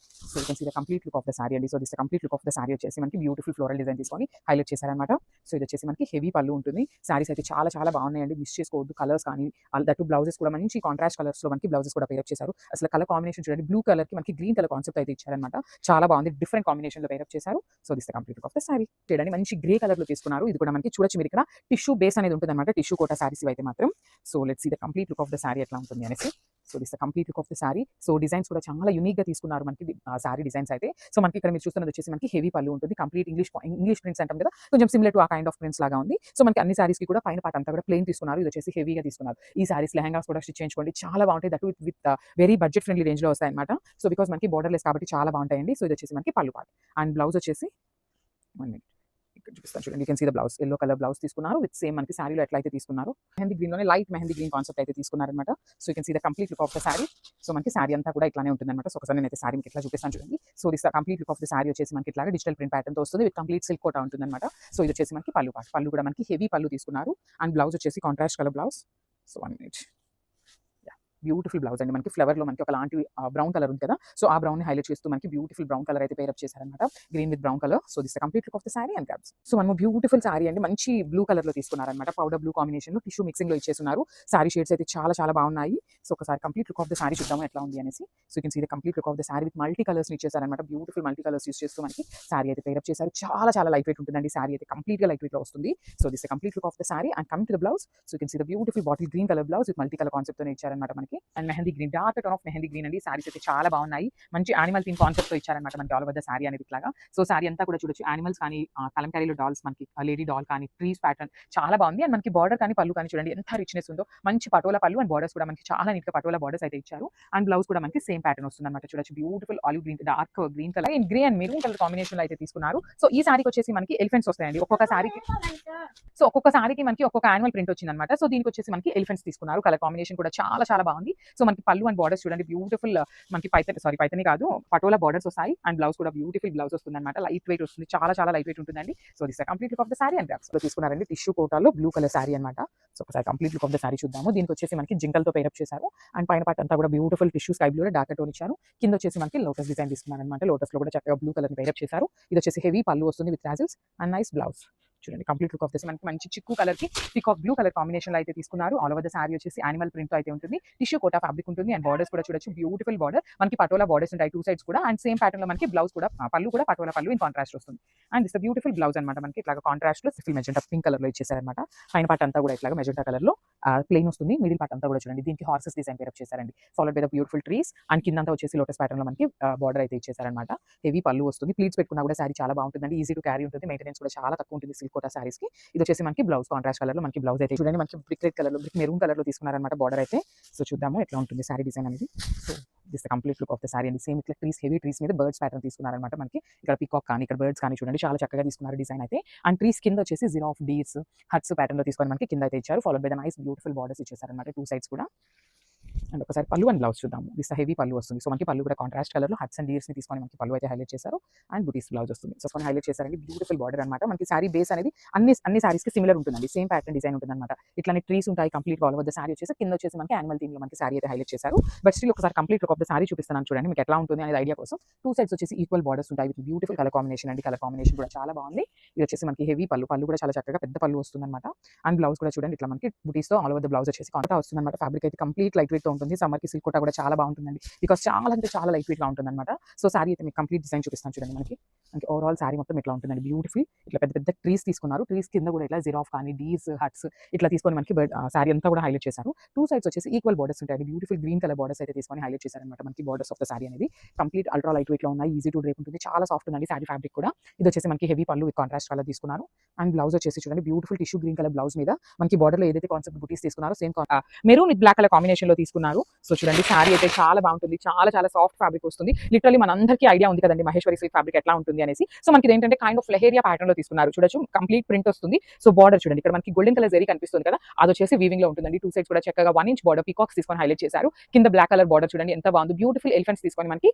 So you can see the complete look of the sari అండి. So this the complete look of the sari వచ్చేసి మనకి బ్యూటిఫుల్ ఫ్లోరల్ డిజైన్ తీసుకొని highlight చేశారనమాట. So ఇది వచ్చేసి మనకి హెవీ పళ్ళు ఉంటుంది. సారీస్ అయితే చాలా చాలా బాగున్నాయండి, మిస్ చేసుకోవద్దు. కలర్స్ కానీ దట్టు బ్లౌజెస్ కూడా మంచి కాంట్రాస్ట్ కలర్స్ లో మనకి బ్లౌజెస్ కూడా పేరప్ చేశారు. అసలు కలర్ కాంబినేషన్ చూడండి, బ్లూ కలర్ కి మనకి గ్రీన్ కలర్ కాన్సెప్ట్ అయితే ఇచ్చారనమాట. చాలా బాగుంది, డిఫరెంట్ కాంబినేషన్ లో పేరప్ చేశారు. So this the complete look of the sari. చూడండి మంచి గ్రే కలర్ లో తీసుకున్నారు. ఇది కూడా మనకి చూడొచ్చు మీరు ఇక్కడ టిష్యూ బేస్ అనేది ఉంటుంది అనమాట, టిష్యూ కోటా సారీస్ అయితే మాత్రం. So let's see the complete look of the sari ఎట్లా ఉంటుంది అనేసి. So this the complete look of the sari. So designs కూడా చాలా యూనిక్ గా తీసుకున్నారు మనకి సారీ డిజైన్స్ అయితే. సో మనకి ఇక్కడ మీరు చూస్తున్నది వచ్చేసి మనకి హెవీ పళ్ళు ఉంటుంది, కంప్లీట్ ఇంగ్లీష్ ప్రింట్స్ అంటాం కదా, కొంచెం సిమిలర్ టు ఆ కైండ్ ఆఫ్ ప్రింట్స్ లాగా ఉంది. సో మనకి అన్ని సారీస్ కి కూడా పైన పార్ట్ అంతా కూడా ప్లెయిన్ తీసుకున్నారు. ఇది వచ్చేసి హెవీగా తీసుకున్నారు. ఈ సారీస్ లెహంగాస్ కూడా స్టిచ్ చేయించుకోండి, చాలా బాగుంటాయి. That with very budget friendly range లో వస్తాయి అనమాట. సో బికాస్ మనకి బోర్డర్ లెస్ కాబట్టి చాలా బాగుంటాయండి. సో ఇది వచ్చేసి మనకి పళ్ళు పార్ట్ అండ్ బ్లౌజ్ వచ్చేసి 1 minute ఇక్కడ చూపిస్తాను చూడండి. You can see the blouse, yellow colour blouse తీసుకున్నారు విత్ సేమ్ మనకి సారీలో ఎట్లయితే తీసుకున్నారు మెహందీ గ్రీన్ లోనే లైట్ మెహందీ గ్రీన్ కాన్సెప్ట్ అయితే తీసుకున్నారనమాట. So you can see the complete look of the sari. So మనకి సారీ అంతా కూడా ఇట్లానే ఉంటుంది అనమాట. సో ఒకసారి నేనైతే సారీ మీకు ఇట్లా చూపిస్తాను చూడండి. So this the complete look of the sari వచ్చేసి మనకి ఇట్లా డిజిటల్ ప్రింట్ ప్యాటర్న్ తో వస్తుంది విత్ కంప్లీట్ సిల్క్ కోటా ఉంటుంది అనమాట. సో ఇది వచ్చేసి మనకి పళ్ళు పార్ట్, పళ్ళు కూడా మనకి హెవీ పళ్ళు తీసుకున్నారు అండ్ బ్లౌజ్ వచ్చేసి contrast colour blouse. So 1 minute, beautiful blouse అండి. మనకి ఫ్లవర్ లో మనకి ఒక లాంటి బ్రౌన్ కలర్ ఉంది కదా, సో ఆ బ్రౌన్ ని హైలైట్ చేస్తూ మనకి బ్యూటిఫుల్ బ్రౌన్ కలర్ అయితే పేరప్ చేశారనమాట, green with brown colour. So this complete look of the sari and caps. So మనము బ్యూటిఫుల్ సారీ అండి, మంచి బ్లూ కలర్ లో తీసుకున్నారనమాట, పౌడర్ బ్లూ కాంబినేషన్ లో టిష్యూ మిక్సింగ్ లో ఇచ్చేస్తున్నారు. సారీ షేడ్స్ అయితే చాలా చాలా బాగున్నాయి. సో ఒకసారి complete look of the sari చూద్దాము ఎట్లా ఉంది అనేసి. So you can see the complete look of the sari with multi colours ని ఇచ్చేసారనమాట. బ్యూటిఫుల్ మల్టీ కలర్స్ యూస్ చేస్తూ మనకి సారీ అయితే పేరప్ చేశారు. చాలా చాలా లైట్ వెయిట్ ఉంటుందండి, సారీ అయితే కంప్లీట్ గా లైట్ వెయిట్ లో వస్తుంది. So this complete look of the sari and coming to the blouse. So you can see the beautiful bottle green colour blouse with multi colour concept తో ఇచ్చారనమాట మనకి. And mehndi green, dark tone of mehndi green అండి. సారీస్ అయితే చాలా బాగున్నాయి, మంచి animal theme concept తో ఇచ్చారనమాట మనకి ఆల్ ఓవర్ ద సారీ అనేది ఇట్లాగా. సో సారీ అంతా కూడా చూడొచ్చు, యానిమల్స్ కానీ కలంకారీలో డాల్స్, మనకి లేడీ డాల్ కానీ ట్రీస్ ప్యాటర్న్ చాలా బాగుంది. అండ్ మనకి బార్డర్ కానీ పళ్ళు కానీ చూడండి ఎంత రిచ్నెస్ ఉందో, మంచి పటోలా పళ్ళు అండ్ బార్డర్స్ కూడా మనకి చాలా నీట్ గా పటోలా బార్డర్స్ అయితే ఇచ్చారు. అండ్ బ్లౌజ్ కూడా మనకి సేమ్ ప్యాటర్న్ వస్తుంది అనమాట. చూడొచ్చు beautiful olive green, dark green colour and grey and maroon colour combination లో అయితే తీసుకున్నారు. సో ఈ సారీకి వచ్చేసి మనకి ఎలిఫెంట్స్ వస్తాయండి ఒక్కొక్క సారీకి. సో ఒక్కొక్క సారీకి మనకి ఒక్కొక్క యానిమల్ ప్రింట్ వచ్చింది అనమాట. సో దీనికి వచ్చేసి మనకి ఎలిఫెంట్స్ తీసుకున్నారు. కలర్ కాంబినేషన్ కూడా చాలా చాలా బాగుంది. సో మనకి పళ్ళు అండ్ బార్డర్స్ చూడండి బ్యూటిఫుల్, మనకి పైతని కాదు పటోలా బార్డర్స్ వస్తాయి అండ్ బ్లౌజ్ కూడా బ్యూటిఫుల్ బ్లౌజ్ వస్తుంది అనమాట. లైట్ వెయిట్ వస్తుంది, చాలా చాలా లైట్ వెయిట్ ఉంటుందండి. So this complete look of the sari and bags లో తీసుకున్నారండి, టిష్యూ కోటాలో బ్లూ కలర్ సారీ అనమాట. సో ఒకసారి complete look of the sari చూద్దాము. దీనికి వచ్చేసి మనకి జింకల్ తో పేరప్ చేశారు అండ్ పైన పార్ట్ అంతా కూడా beautiful tissue sky blue dark tone ఇచ్చారు. కింద వచ్చేసి మనకి లోటస్ డిజైన్ తీసుకున్నారు అనమాట. లోటస్ లో కూడా చక్కగా బ్లూ కలర్ పేరప్ చేశారు. ఇది వచ్చేసి హెవీ పళ్ళు వస్తుంది with tassels and nice blouse. చూడండి కంప్లీట్ లుక్ ఆఫ్ దిస్ మనకి మంచి చిక్కు కలర్ కి peacock blue colour combination లో అయితే తీసుకున్నారు. ఆల్ ఓవర్ ద సారీ వచ్చేసి యానిమల్ ప్రింట్ తో అయితే ఉంటుంది. టిష్యూ కోటా ఫ్యాబ్రిక్ ఉంటుంది అండ్ బార్డర్స్ కూడా చూడొచ్చు బ్యూటిఫుల్ బార్డర్, మనకి పటోలా బార్డర్స్ ఉంటాయి టూ సైడ్స్ కూడా. అండ్ సేమ్ ప్యాటర్న్ లో మనకి బ్లౌజ్ కూడా పళ్ళు కూడా పటోలా పళ్ళు ఇన్ కాంట్రాస్ట్ వస్తుంది. అండ్ దిస్ బ్యూటిఫుల్ బ్లౌజ్ అనమాట, మనకి ఇట్లా కాంట్రాస్ట్ లో సిఫిల్ మెజెంటా పింక్ కలర్ లో ఇచ్చేసారనమాట. పైన పార్ట్ అంతా కూడా ఇట్లా మెజెంటా కలర్ లో ప్లెయిన్ వస్తుంది. మిడిల్ పార్ట్ అంతా కూడా చూడండి దీనికి హార్సెస్ డిజైన్ పేరప్ చేశారండి, followed by the beautiful trees. And కింద అంతా వచ్చేసి లోటస్ ప్యాటర్న్ లో మనకి బార్డర్ అయితే ఇచ్చేసారనమాట. హెవీ పళ్ళు వస్తుంది, ప్లీట్స్ పెట్టుకున్నా కూడా సారీ చాలా బాగుంటుందండి, ఈజీ టు క్యారీ ఉంటుంది, మెయింటెనెన్స్ కూడా చాలా తక్కువ ఉంటుంది సిల్క్ కోటా సారీస్ కి. ఇది వచ్చేసి మనకి బ్లౌజ్ కాంట్రాస్ట్ కలర్ లో మనకి బ్లౌజ్ అయితే చూడండి మనకి బ్రిక్ రెడ్ కలర్ లో బ్రిక్ మెరూన్ కలర్ లో తీసుకున్నారనమాట బార్డర్ అయితే. సో చూద్దాము ఎట్లా ఉంటుంది సారీ డిజైన్ అనేది. So this complete look of the sari అండి. సేమ్ ఇట్లా ట్రీస్, హెవీ ట్రీస్ మీద బర్డ్స్ ప్యాటర్న్ తీసుకున్నారనమాట. మనకి ఇక్కడ పికాక్ కానీ ఇక్కడ బర్డ్స్ కానీ చూడండి చాలా చక్కగా తీసుకున్నారు డిజైన్ అయితే. అండ్ ట్రీస్ కింద వచ్చేసి zero of deers huts pattern లో తీసుకొని మనకి కింద అయితే ఇచ్చారు. Followed by the nice beautiful borders ఇచ్చేసారనమాట టూ సైడ్స్ కూడా. అండ్ ఒకసారి పళ్ళు అండ్ బ్లౌజ్ చూద్దాము. దిస్ హెవీ పళ్ళు వస్తుంది. సో మనకి పళ్ళు కూడా కాంట్రాస్ట్ కలర్ లో హట్స్ అండ్ డీర్స్ ని తీసుకొని మనకి పళ్ళు అయితే హైలైట్ చేశారు. అండ్ బుటీస్ బ్లౌజ్ వస్తుంది. సో కొన్ని హైలైట్ చేశారండి, బ్యూటిఫుల్ బార్డర్ అనమాట. మనకి సారీ బేస్ అనేది అన్ని సారీస్ కి సిమిలర్ ఉంటుందండి, సేమ్ ప్యాటర్న్ డిజైన్ ఉంటుంది అనమాట. ఇట్లానే ట్రీస్ ఉంటాయి complete all over the sari వచ్చేసి. కింద వచ్చేసి మనకి యానిమల్ థీమ్ లో మనకి సారీ అయితే హైలైట్ చేశారు. బట్ స్టిల్ ఒకసారి complete look of the sari చూపిస్తున్నాను చూడండి మీకు ఎట్లా ఉంటుంది అనేది ఐడియా కోసం. టూ సైడ్స్ వచ్చేసి ఈక్వల్ బార్డర్స్ ఉంటాయి విత్ బ్యూటిఫుల్ కలర్ కాంబినేషన్ అండి. కలర్ కాంబినేషన్ కూడా చాలా బాగుంది. ఇది వచ్చేసి మనకి హెవీ పళ్ళు, పళ్ళు కూడా చాలా చక్కగా పెద్ద పళ్ళు వస్తుంది అనమాట. అండ్ బ్లౌజ్ కూడా చూడండి ఇట్లా మనకి బుటీస్ తో ఆల్ ఓవర్ ద బ్లౌజ్ వచ్చేసి కాంట్రా వస్తుంది అనమాట. ఫ్యాబ్రిక్ అయితే కంప్లీట్ లైట్ వెయిట్ తో ఉంటుంది. సమ్మర్ కి సిల్క్ కోటా కూడా చాలా బాగుంటుందండి, బికాస్ చాలా అంటే చాలా లైట్ వెయిట్ గా ఉంటుంది అనమాట. సో సారీ అయితే మీకు కంప్లీట్ డిజైన్ చూపిస్తాను చూడండి. మనకి ఓవరాల్ సారీ మొత్తం ఇట్లా ఉంటుందండి, బ్యూటిఫుల్. ఇట్లా పెద్ద పెద్ద ట్రీస్ తీసుకున్నారు, ట్రీస్ కింద కూడా ఇట్లా జీరాఫ్ కానీ డీస్ హట్స్ ఇట్లా తీసుకొని మనకి సారీ అంతా కూడా హైలైట్ చేశారు. టూ సైడ్స్ వచ్చేసి ఈక్వల్ బార్డర్స్ ఉంటాయి, బ్యూటిఫుల్ గ్రీన్ కలర్ బార్డర్స్ అయితే తీసుకొని హైలైట్ చేశారనమాట. మనకి బార్డర్స్ ఆఫ్ ద సారీ అనేది కంప్లీట్ అల్ట్రా లైట్ వెయిట్ లో ఉన్నాయి, ఈజీ టు డ్రేప్ ఉంటుంది, చాలా సాఫ్ట్ ఉందండి సారీ ఫ్యాబ్రిక్ కూడా. ఇది వచ్చేసి మనకి heavy pallu with contrast colour తీసుకున్నారు. అండ్ బ్లౌజ్ వచ్చేసి చూడండి beautiful tissue green colour blouse మీద మనకి బార్డర్ లో ఏదైతే కాన్సెప్ట్ బుటీస్ తీసుకున్నారో same maroon with black colour combination లో తీసుకున్నారు. తీసుకున్నారు. సో చూడండి శారీ అయితే చాలా బాగుంటుంది, చాలా చాలా సాఫ్ట్ ఫ్యాబ్రిక్ వస్తుంది. లిటరల్లీ మనందరికీ ఐడియా ఉంది కదండి మహేశ్వరి సిల్క్ ఫ్యాబ్రిక్ ఎట్లా ఉంటుంది అనేసి. సో మనకి ఏంటంటే కైండ్ ఆఫ్ లెహేరియా ప్యాటర్న్ లో తీసుకున్నారు. చూడొచ్చు కంప్లీట్ ప్రింట్ వస్తుంది. సో బార్డర్ చూడండి, ఇక్కడ మనకి గోల్డెన్ కలర్ జరీ కనిపిస్తుంది కదా, అది వచ్చేసి వీవింగ్ లో ఉంటుందండి. టూ సైడ్స్ కూడా చక్కగా 1 ఇంచ్ బార్డర్ పీకాక్స్ తీసుకొని హైలైట్ చేశారు. కింద బ్లాక్ కలర్ బార్డర్ చూడండి ఎంత బాగుంది, బ్యూటిఫుల్ ఎలిఫెంట్స్ తీసుకొని మనకి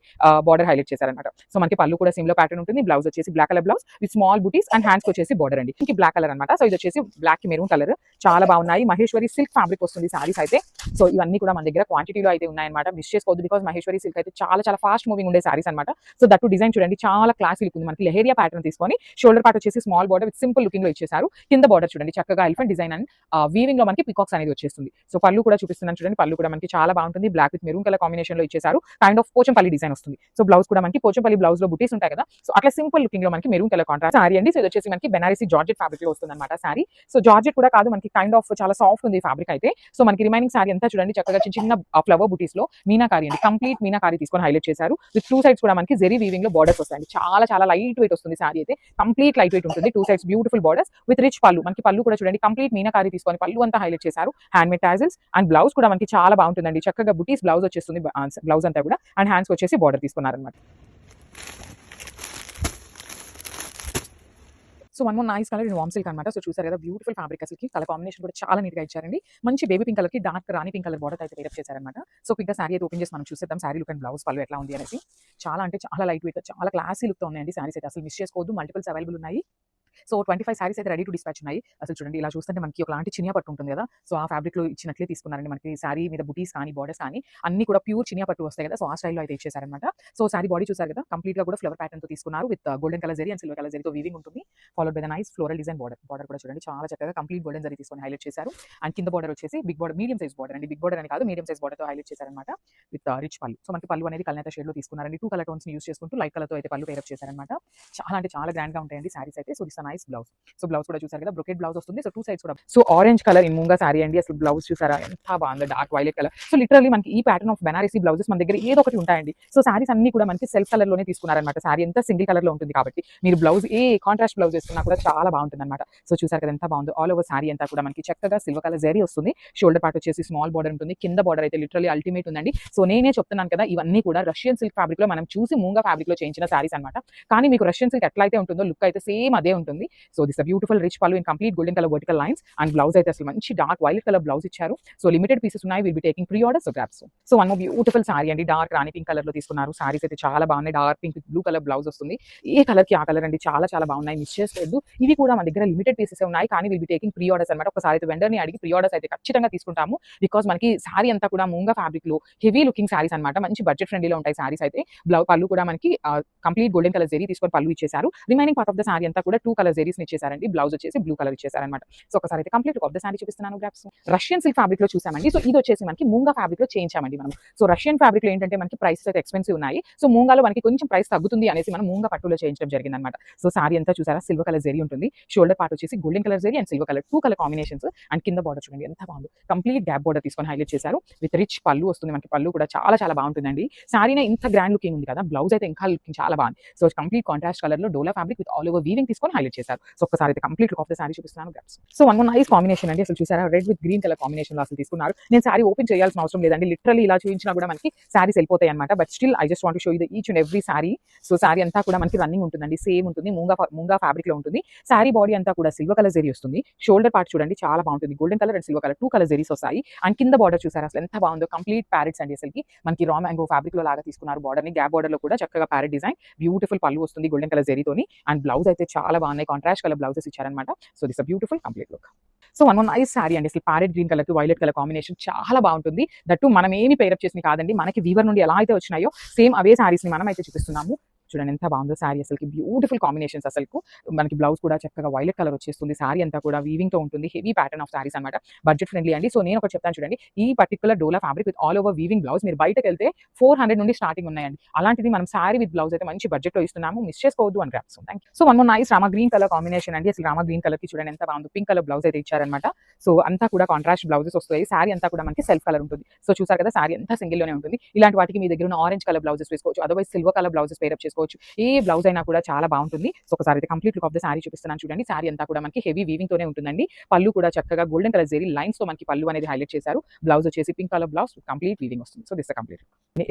బార్డర్ హైలైట్ చేశారన్నమాట. సో మనకి పళ్ళు కూడా సిమిలర్ ప్యాటర్న్ ఉంటుంది. బ్లౌజ్ వచ్చేసి black colour blouse with small butis and hands వచ్చేసి బార్డర్ అండి. ఇంక బ్లాక్ కలర్ అనమాట. సో ఇది వచ్చేసి బ్లాక్ మెరూన్ కలర్, చాలా బాగున్నాయి. మహేశ్వరి సిల్క్ ఫ్యాబ్రిక్ వస్తుంది సారీస్ అయితే. సో ఇవన్నీ కూడా మన దగ్గర క్వాంటిటీలో అయితే ఉన్నాయన్నమాట. మిస్ చేసుకోవద్దు, బికాజ్ మహేశ్వరి సిల్క్ అయితే చాలా చాలా ఫాస్ట్ మూవింగ్ ఉండే సారీస్ అనమాట. సో దట్టు డిజైన్ చూడండి చాలా క్లాసీ లుక్ ఉంది. మనకి లెహేరియా ప్యాటర్న్ తీసుకొని షోల్డర్ పార్ట్ వచ్చేసి small border with simple looking లో ఇచ్చేసారు. కింద బార్డర్ చూడండి చక్కగా ఎలిఫెంట్ డిజైన్ అండ్ వీవింగ్ లో మనకి పికాక్స్ అనేది వచ్చేస్తుంది. సో పళ్ళు కూడా చూపిస్తున్నాను చూడండి, పళ్ళు కూడా మనకి చాలా బాగుంటుంది. Black with maroon colour combination లో ఇచ్చేసారు. కైండ్ ఆఫ్ పోచంపల్లి డిజైన్ వస్తుంది. సో బ్లౌజ్ కూడా మనకి పోచంపల్లి బ్లౌజ్ లో బుటీస్ ఉంటాయి కదా, సో అట్లా సింపుల్ లుకింగ్ లో మనకి మెరూన్ కలర్ కాంట్రాస్ట్ సారీ అండి. సో ఇది వచ్చేసి మనకి బెనారసి జార్జెట్ ఫ్యాబ్రిక్ లో వస్తుంది అనమాట సారీ. సో జార్జెట్ కూడా కాదు, మనకి కైండ్ ఆఫ్ చాలా సాఫ్ట్ ఉంది ఫ్యాబ్రిక్ అయితే. సో మనకి రిమైనింగ్ సారీ అంతా చూడండి చక్కగా చిన్న చిన్న ఫ్లవర్ బుటీస్ లో మీనాకారి అండి, కంప్లీట్ మీనాకారి తీసుకొని హైలైట్ చేశారు. విత్ టూ సైడ్స్ కూడా మనకి జెరీ వీవింగ్ లో బార్డర్స్ వస్తాయండి. చాలా చాలా లైట్ వెయిట్ వస్తుంది సారీ అయితే, కంప్లీట్ లైట్ వెయిట్ ఉంటుంది. Two sides beautiful borders with rich పళ్ళు. మనకి పళ్ళు కూడా చూడండి కంప్లీట్ మీనాకారి తీసుకొని పళ్ళు అంతా హైలైట్ చేశారు. Hand made tassels and blouse కూడా మనకి చాలా బాగుంటుందండి. చక్కగా బుటీస్ బ్లౌజ్ వచ్చేస్తుంది, బ్లౌజ్ అంతా కూడా అండ్ హ్యాండ్స్ వచ్చేసి బార్డర్ తీసుకున్నారనమాట. So one more nice colour in warm silk అనమాట. సో చూసారు కదా బ్యూటిఫుల్ ఫ్యాబ్రిక్, అసలు కలర్ కాంబినేషన్ కూడా చాలా నీట్ గా ఇచ్చారండి. మంచి బేబీ పింక్ కలర్ కి dark Rani pink colour border అయితే పేరప్ చేశారనమాట. సో ఇంకా సారీ అయితే ఓపెన్ చేసి మనం చూసేద్దాం సారీ లుక్ అండ్ బ్లౌజ్ పళ్ళు ఎట్లా ఉంది అనేసి. చాలా అంటే చాలా లైట్ వెయిట్, చాలా క్లాసీ లుక్ తో ఉన్నాయండి సారీస్ అయితే, అసలు మిస్ చేసుకోవద్దు. మల్టిపుల్స్ అవైలబుల్ ఉన్నాయి. సో 25 సారీస్ అయితే రెడీ టు డిస్పాచ్ ఉన్నాయి. అసలు చూడండి ఇలా చూస్తుంటే మనకి ఒకలాంటి చినియా పట్టు ఉంటుంది కదా, సో ఆ ఫ్యాబ్రిక్ లో ఇచ్చినట్లే తీసుకున్నారండి. మనకి సారీ మీద బుటీస్ కానీ బార్డర్స్ కానీ అన్ని కూడా ప్యూర్ చినియా పట్టు వస్తాయి కదా, సో ఆ స్టైల్లో అయితే ఇచ్చేసారనమాట. సో సారీ బాడీ చూసారు కదా, కంప్లీట్ గా కూడా ఫ్లవర్ ప్యాటర్న్ తో తీసుకున్నారు. With golden colour zari and silver colour జరీతో వీవింగ్ ఉంటుంది. Followed by the nice floral design border. Border కూడా చూడండి చాలా చక్కగా కంప్లీట్ గోల్డెన్ జరీ తీసుకొని హైలైట్ చేశారు. అండ్ కింద బార్డర్ వచ్చేసి big border, medium size border అండి, బిగ్ బార్డర్ అని కాదు మీడియం సైజ్ బార్డర్ తో హైలైట్ చేశారనమాట. With rich pallu. సో మనకి పళ్ళు అనేది కల్నేత షేడ్ లో తీసుకున్నారండి. 2 కలర్ టోన్స్ ని యూస్ చేసుకుంటూ లైట్ కలర్ తో అయితే పళ్ళు పేరప్ చేశారనమాట. చాలా అంటే చాలా గ్రాండ్ గా ఉంటాయండి సారీస్ అయితే. So this nice blouse. So blouse కూడా చూసారు కదా బ్రొకెట్ బ్లౌజ్ వస్తుంది. సో టూ సైడ్స్ కూడా so orange colour in మూంగా sorry అండి. అసలు బ్లౌజ్ చూసారా ఎంత బాగుంది, dark violet colour. So literally మనకి ఈ ప్యాటర్న్ ఆఫ్ బెనారసీ బ్లౌజెస్ మన దగ్గర ఏదో ఒకటి ఉంటాయండి. సో సారీస్ అన్ని కూడా మనకి సెల్ఫ్ కలర్ లోనే తీసుకున్నారనమాట. సారీ ఎంత సింగిల్ కలర్ లో ఉంటుంది కాబట్టి మీరు బ్లౌజ్ ఏ కాంట్రాస్ట్ బ్లౌజ్ వేసుకున్నా కూడా చాలా బాగుంటుంది అనమాట. సో చూసారు కదా ఎంత బాగుంది. ఆల్ ఓవర్ సారీ అంతా కూడా మనకి చక్కగా సిల్వర్ కలర్ జరీ వస్తుంది. షోల్డర్ పార్ట్ వచ్చేసి స్మాల్ బార్డర్ ఉంటుంది. కింద బార్డర్ అయితే లిటరల్లీ అల్టిమేట్ ఉందండి. సో నేనే చెప్తున్నాను కదా, ఇవన్నీ కూడా రష్యన్ సిల్క్ ఫ్యాబ్రిక్ లో మనం చూసి మూంగా ఫ్యాబ్రిక్ లో చేయించిన సారీస్ అనమాట. కానీ మీకు రష్యన్ సిల్క్ ఎట్లా అయితే ఉంటుందో లుక్ అయితే సేమ్ అదే ఉంటుంది. సో దిస్ బ్యూటిఫుల్ రిచ్ పళ్ళు in complete golden colour vertical lines and blouse అయితే అసలు మంచి డార్క్ వైలెట్ కలర్ బ్లౌజ్ ఇచ్చారు. సో లిమిటెడ్ పీసెస్ ఉన్నాయి, will be taking pre order. So grabs. So one more beautiful sorry అండి, dark Rani pink colour లో తీసుకున్నారు. సారీస్ అయితే చాలా బాగున్నాయి. Dark pink with blue colour blouse వస్తుంది. ఏ కలర్ కి ఆ కలర్ అండి, చాలా చాలా బాగున్నాయి, మిస్ చేసుకోవద్దు. ఇవి కూడా మన దగ్గర లిమిటెడ్ పీసెస్ ఉన్నాయి, కానీ will be taking pre orders అనమాట. ఒకసారి అయితే వెండర్ ని అడిగి ప్రీ ఆర్డర్స్ అయితే ఖచ్చితంగా తీసుకుంటాము. బికాస్ మనకి సారీ అంతా కూడా మూంగా ఫ్యాబ్రిక్ లో హెవీ లుకింగ్ సారీస్ అనమాట. మంచి బడ్జెట్ ఫ్రెండ్లీలో ఉంటాయి సారీస్ అయితే. పళ్ళు కూడా మనకి కంప్లీట్ గోల్డెన్ కలర్ జరీ తీసుకొని పళ్ళు ఇచ్చేసారు. Remaining part of the sorry అంతా కూడా 2 కలర్ జరీస్ ఇచ్చేసారండి. బ్లౌజ్ వచ్చేసి బ్లూ కలర్ ఇచ్చేసారనమాట. సో ఒకసారి అయితే కంప్లీట్ ఆఫ్ ద సారీ చూపిస్తున్నాను గ్రాప్స్. రష్యన్ సిల్క్ ఫ్యాబ్రిక్ లో చూసామండి. సో ఇది వచ్చేసి మనకి మూంగా ఫ్యాబ్రిక్ లో చేయించామండి మనం. సో రష్యన్ ఫ్యాబ్రిక్ లో ఏంటంటే మనకి ప్రైసెస్ అయితే ఎక్స్పెన్సివ్ ఉన్నాయి. సో మూంగాలో మనకి కొంచెం ప్రైస్ తగ్గుతుంది అనేసి మనం మూంగా పట్టులో చేయించడం జరిగింది అనమాట. సో సారీ అంతా చూసారా సిల్వర్ కలర్ జరీ ఉంటుంది. షోల్డర్ పార్ట్ వచ్చేసి golden colour zari and silver colour 2 colour combinations. And కింద బార్డర్ చూడండి ఎంత బాగుంది, కంప్లీట్ గ్యాప్ బార్డర్ తీసుకొని హైలైట్ చేశారు. విత్ రిచ్ పళ్ళు వస్తుంది. మనకి పళ్ళు కూడా చాలా చాలా బాగుంటుందండి. సారీనే ఇంత గ్రాండ్ లుకింగ్ ఉంది కదా, బ్లౌజ్ అయితే ఇంకా లుకింగ్ చాలా బాగుంది. సో కంప్లీట్ కాంట్రాస్ట్ కలర్ లో dola fabric with all over weaving తీసుకొని హైలైట్ చేశారు. సో ఒకసారి అయితే కంప్లీట్ ఆఫ్ ద సారీ చూపిస్తున్నాను గ్రాప్స్. So one more nice combination అండి. అసలు చూసారా red with green colour combination లో అసలు తీసుకున్నారు. నేను సారీ ఓపెన్ చేయాల్సిన అవసరం లేదండి, లిటరల్లీ ఇలా చూపించినా కూడా మనకి సారీస్ వెళ్ళిపోతాయి అనమాట. But still I just want to show you each and every sorry. So sorry అంతా కూడా మనకి రన్నింగ్ ఉంటుందండి, సేమ్ ఉంటుంది, మూంగా ఫ్యాబ్రిక్ లో ఉంటుంది. సారీ బాడీ అంతా కూడా సిల్వర్ కలర్ జరీ వస్తుంది. షోల్డర్ పార్ట్ చూడండి చాలా బాగుంటుంది, golden colour and silver colour 2 colour zaris వస్తాయి. అండ్ కింద బార్డర్ చూసారా అసలు ఎంత బాగుందో, కంప్లీట్ ప్యారెట్స్ అండి. అసలు మనకి రా మ్యాంగో ఫ్యాబ్రిక్ లో లాగా తీసుకున్నారు బార్డర్ ని. గ్యాప్ బార్డర్ లో కూడా చక్కగా ప్యారెట్ డిజైన్, బ్యూటిఫుల్ పళ్ళు వస్తుంది గోల్డెన్ కలర్ జరీతోని. అండ్ బ్లౌజ్ అయితే చాలా బాగున్నాయి, కాంట్రాస్ట్ కలర్ బ్లౌజెస్ ఇచ్చారనమాట. So this beautiful complete look. So one more nice sorry అండి. అసలు ప్యారెట్ గ్రీన్ కలర్ కి వైలెట్ కలర్ కాంబినేషన్ చాలా బాగుంటుంది. దట్టు మనం ఏమి పేరప్ చేసి కాదండి, మనకి వీవర్ నుండి ఎలా అయితే వచ్చినాయో సేమ్ అవే సారీస్ ని మనం అయితే చూపిస్తున్నాము. చూడండి ఎంత బాగుందో సారీ, అసలు బ్యూటిఫుల్ కాంబినేషన్స్. అసలు మనకి బ్లౌజ్ కూడా చక్కగా వైలెట్ కలర్ వచ్చేస్తుంది. సారీ అంతా కూడా వీవింగ్ తో ఉంటుంది. హెవీ ప్యాటర్న్ ఆఫ్ సారీస్ అనమాట, బడ్జెట్ ఫ్రెండ్లీ అండి. సో నేను ఒకటి చెప్తాను చూడండి, ఈ particular dola fabric with all over weaving blouse మీరు బయటకు వెళ్తే 400 నుండి స్టార్టింగ్ ఉన్నాయండి. అలాంటిది మనం సారీ విత్ బ్లౌజ్ అయితే మంచి బడ్జెట్ లో ఇస్తున్నాము, మిస్ చేసుకోవద్దు అని grasp. Thank you. So one more nice Rama green colour combination అండి. అసలు రామా గ్రీన్ కలర్ కి చూడండి ఎంత బాగుంది, పింక్ కలర్ బ్లౌజ్ అయితే ఇచ్చారనమాట. సో అంతా కూడా కాంట్రాస్ట్ బ్లౌజెస్ వస్తాయి. సారీ అంతా కూడా మనకి సెల్ఫ్ కలర్ ఉంటుంది. సో చూసారు కదా సారీ అంతా సింగిల్ లోనే ఉంటుంది. ఇలాంటి వాటికి మీ దగ్గర ఉన్న ఆరెంజ్ కలర్ బ్లౌజెస్ వేసుకోవచ్చు, otherwise silver colour blouses pair up చేసుకోవచ్చు. తీసుకోవచ్చు. ఏ బ్లౌజ్ అయినా కూడా చాలా బాగుంటుంది. సో ఒకసారి అయితే complete look of the sari చూపిస్తున్నాను చూడండి. సారీ అంతా కూడా మనకి హెవీ వీవింగ్ తోనే ఉంటుందండి. పళ్ళు కూడా చక్కగా గోల్డెన్ కలర్ జెరీ లైన్స్ తో మనకి పళ్ళు అనేది హైలైట్ చేశారు. బ్లౌజ్ వచ్చేసి pink colour blouse complete weaving వస్తుంది. So this complete